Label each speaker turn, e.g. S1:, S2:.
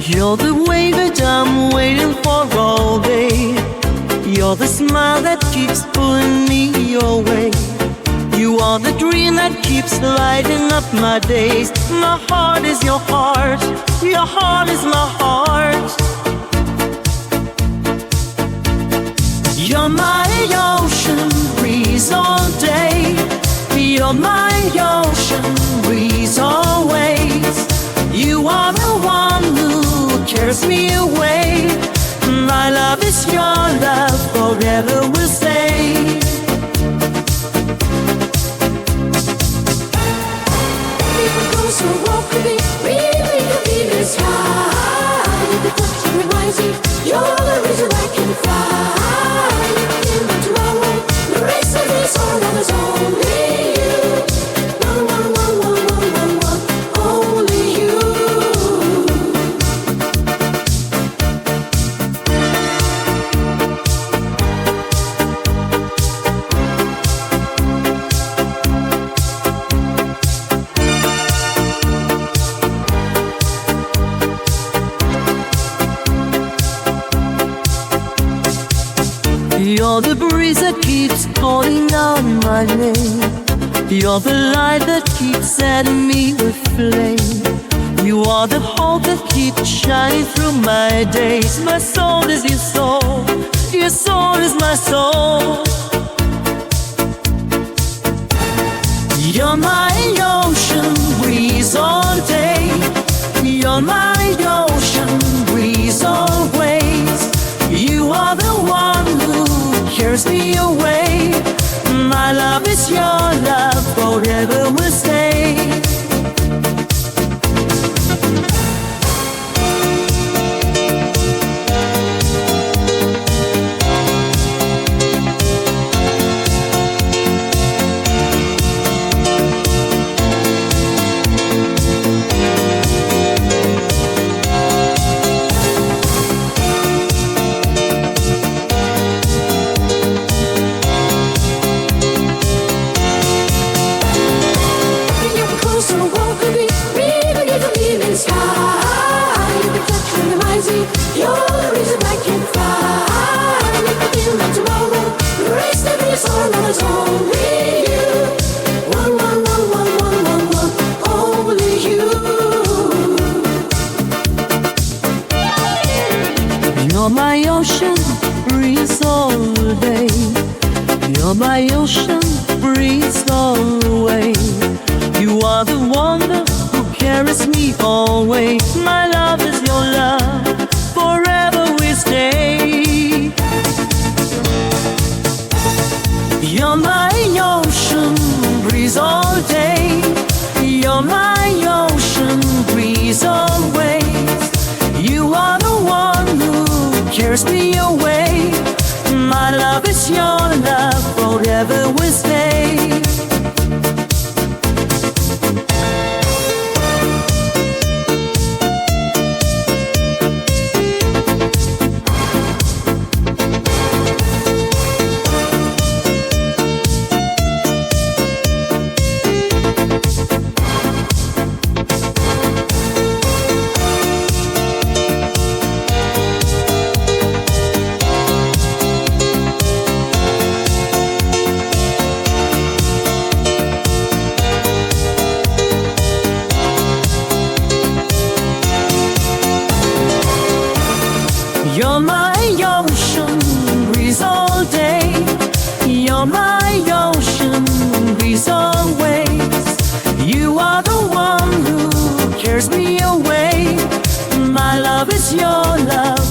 S1: You're the wave that I'm waiting for all day. You're the smile that keeps pulling me your way. You are the dream that keeps lighting up my days. My heart is your heart, your heart is my heart. You're my ocean breeze all day. You're my ocean breeze always. You are the one who carries me away. My love is your love, forever will stay.
S2: So walk with me, really the beat is high. The touch reminds me, you're the reason I can fly. In the tomorrow, the race of this all that is only you. One, only you.
S1: You're the breeze that keeps calling out my name. You're the light that keeps setting me aflame. You are the hope that keeps shining through my days. My soul is your soul, your soul is my soul. You're my ocean breeze all day. You're my ocean breeze always. You are the one who carries me away. My love is your love, forever will stay. You're my ocean breeze all day. You're my ocean breeze all the way. You are the wonder who carries me always. My love is your love, forever we stay. You're my ocean breeze all day. You're my ocean breeze always. You are the one who carries me away. My love is your love, forever will stay. You're my ocean breeze all day. You're my ocean breeze always. You are the one who carries me away. My love is your love.